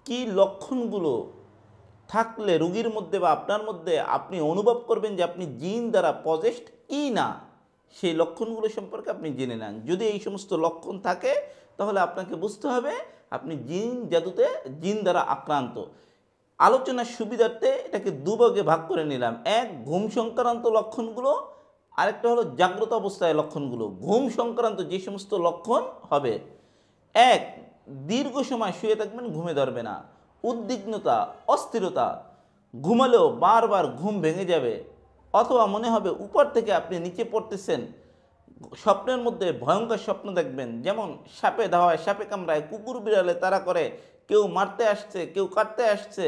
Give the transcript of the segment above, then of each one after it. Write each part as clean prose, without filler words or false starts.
কি লক্ষণগুলো থাকলে রোগীর মধ্যে বা আপনার মধ্যে আপনি অনুভব করবেন যে আপনি জিন দ্বারা পজেসড কি না, সেই লক্ষণগুলো সম্পর্কে আপনি জেনে নেন। যদি এই সমস্ত লক্ষণ থাকে তাহলে আপনাকে বুঝতে হবে আপনি জিন দ্বারা আক্রান্ত। আলোচনার সুবিধার্থে এটাকে দুভাগে ভাগ করে নিলাম। এক, ঘুম সংক্রান্ত লক্ষণগুলো, আরেকটা হলো জাগ্রত অবস্থায় লক্ষণগুলো। ঘুম সংক্রান্ত যে সমস্ত লক্ষণ হবে: এক, দীর্ঘ সময় শুয়ে থাকবেন, ঘুমে ধরবে না, উদ্বিগ্নতা, অস্থিরতা, ঘুমালেও বারবার ঘুম ভেঙে যাবে, অথবা মনে হবে উপর থেকে আপনি নিচে পড়তেছেন। স্বপ্নের মধ্যে ভয়ঙ্কর স্বপ্ন দেখবেন, যেমন সাপে ধাওয়ায়, সাপে কামড়ায়, কুকুর বিড়ালে তাড়া করে, কেউ মারতে আসছে, কেউ কাটতে আসছে,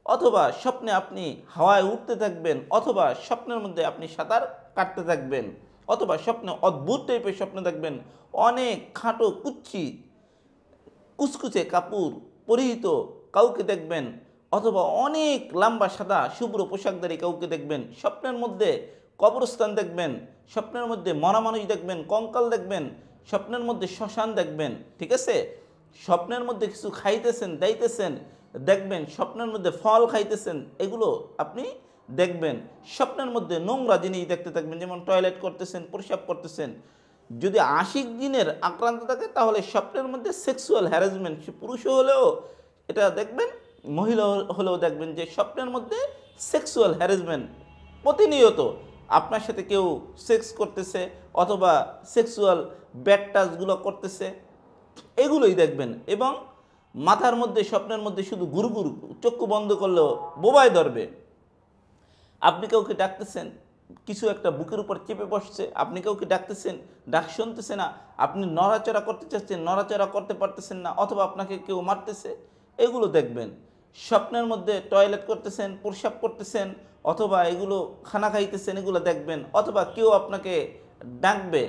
অথবা স্বপ্নে আপনি হাওয়ায় উঠতে থাকবেন, অথবা স্বপ্নের মধ্যে আপনি সাঁতার কাটতে থাকবেন, অথবা স্বপ্নে অদ্ভুত টাইপের স্বপ্ন দেখবেন, অনেক খাটো কুচ্ছি কুচকুচে কাপড় পরিহিত কাউকে দেখবেন, অথবা অনেক লম্বা সাদা শুভ্র পোশাকধারী কাউকে দেখবেন। স্বপ্নের মধ্যে কবরস্থান দেখবেন, স্বপ্নের মধ্যে মরা মানুষ দেখবেন, কঙ্কাল দেখবেন, স্বপ্নের মধ্যে শ্মশান দেখবেন। ঠিক আছে, স্বপ্নের মধ্যে কিছু খাইতেছেন দাইতেছেন দেখবেন, স্বপ্নের মধ্যে ফল খাইতেছেন, এগুলো আপনি দেখবেন। স্বপ্নের মধ্যে নোংরা জিনিস দেখতে থাকবেন, যেমন টয়লেট করতেছেন, প্রস্রাব করতেছেন। যদি আশিক জিনের আক্রান্ত থাকে তাহলে স্বপ্নের মধ্যে সেক্সুয়াল হ্যারাসমেন্ট, পুরুষও হলেও এটা দেখবেন, মহিলা হলেও দেখবেন যে স্বপ্নের মধ্যে সেক্সুয়াল হ্যারাসমেন্ট প্রতিনিয়ত আপনার সাথে কেউ সেক্স করতেছে, অথবা সেক্সুয়াল ব্যাড টাচগুলো করতেছে, এগুলোই দেখবেন। এবং মাথার মধ্যে স্বপ্নের মধ্যে শুধু গুরু গুরু, চক্ষু বন্ধ করলেও বোবায় ধরবে। আপনি কাউকে ডাকতেছেন, কিছু একটা বুকের উপর চেপে বসছে, আপনি কাউকে ডাকতেছেন, ডাক শুনতেছে না, আপনি নড়াচড়া করতে চাচ্ছেন, নড়াচড়া করতে পারতেছেন না, অথবা আপনাকে কেউ মারতেছে, এগুলো দেখবেন। স্বপ্নের মধ্যে টয়লেট করতেছেন, প্রস্রাব করতেছেন, অথবা এগুলো খানা খাইতেছেন, এগুলো দেখবেন। অথবা কেউ আপনাকে ডাকবে,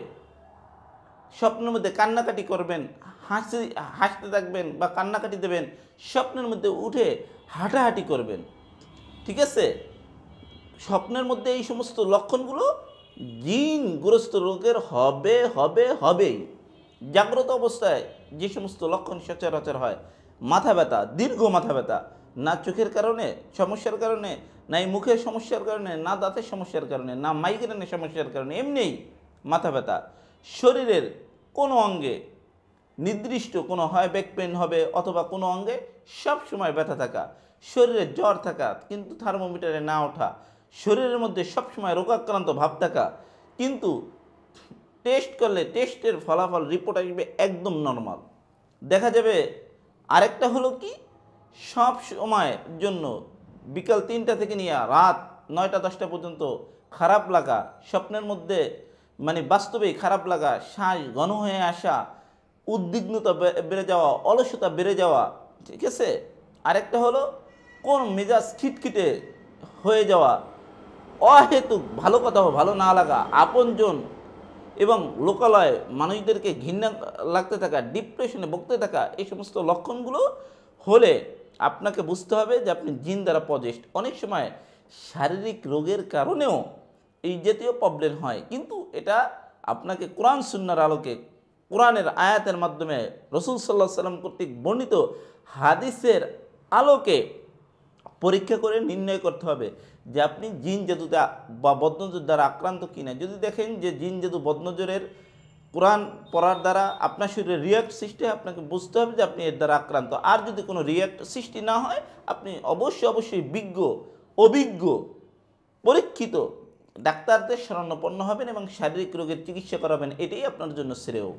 স্বপ্নের মধ্যে কান্নাকাটি করবেন, হাসতে থাকবেন বা কান্নাকাটি দেবেন, স্বপ্নের মধ্যে উঠে হাঁটাহাঁটি করবেন। ঠিক আছে, স্বপ্নের মধ্যে এই সমস্ত লক্ষণগুলো জিনগ্রস্ত রোগের হবেই। জাগ্রত অবস্থায় যে সমস্ত লক্ষণ সচরাচর হয়: মাথা ব্যথা, দীর্ঘ মাথা ব্যথা, না চোখের কারণে সমস্যার কারণে, না এই মুখের সমস্যার কারণে, না দাঁতের সমস্যার কারণে, না মাইগ্রেনের সমস্যার কারণে, এমনিই মাথা ব্যথা। শরীরের কোনো অঙ্গে নির্দিষ্ট কোনো হয় ব্যাক পেন হবে, অথবা কোনো অঙ্গে সব সময় ব্যথা থাকা, শরীরে জ্বর থাকা কিন্তু থার্মোমিটারে না ওঠা, শরীরের মধ্যে সবসময় রোগাক্রান্ত ভাব থাকা, কিন্তু টেস্ট করলে টেস্টের ফলাফল রিপোর্ট আসবে একদম নর্মাল। দেখা যাবে। আরেকটা হলো কি, সব সময়ের জন্য বিকাল 3টা থেকে নিয়ে রাত 9টা-10টা পর্যন্ত খারাপ লাগা, স্বপ্নের মধ্যে মানে বাস্তবেই খারাপ লাগা, শ্বাস ঘন হয়ে আসা, উদ্বিগ্নতা বেড়ে যাওয়া, অলসতা বেড়ে যাওয়া। ঠিক আছে, আরেকটা হলো কোন মেজাজ খিটখিটে হয়ে যাওয়া, অহেতুক ভালো কথা ভালো না লাগা, আপনজন এবং লোকালয়ে মানুষদেরকে ঘৃণা লাগতে থাকা, ডিপ্রেশনে ভুগতে থাকা, এই সমস্ত লক্ষণগুলো হলে আপনাকে বুঝতে হবে যে আপনি জিন দ্বারা পজেসড। অনেক সময় শারীরিক রোগের কারণেও এই জাতীয় প্রবলেম হয়, কিন্তু এটা আপনাকে কোরআন সুন্নাহর আলোকে, কোরআনের আয়াতের মাধ্যমে, রাসূল সাল্লাল্লাহু আলাইহি সাল্লাম কর্তৃক বর্ণিত হাদিসের আলোকে পরীক্ষা করে নির্ণয় করতে হবে যে আপনি জিন জাদু বা বদনজর দ্বারা আক্রান্ত কিনা। যদি দেখেন যে জিন জাদু বদনজরের কোরআন পড়ার দ্বারা আপনার শরীরে রিয়াক্ট সৃষ্টি হয়, আপনাকে বুঝতে হবে যে আপনি এর দ্বারা আক্রান্ত। আর যদি কোনো রিয়াক্ট সৃষ্টি না হয়, আপনি অবশ্যই অভিজ্ঞ পরীক্ষিত ডাক্তারদের শরণাপন্ন হবেন এবং শারীরিক রোগের চিকিৎসা করাবেন। এটাই আপনার জন্য শ্রেয়।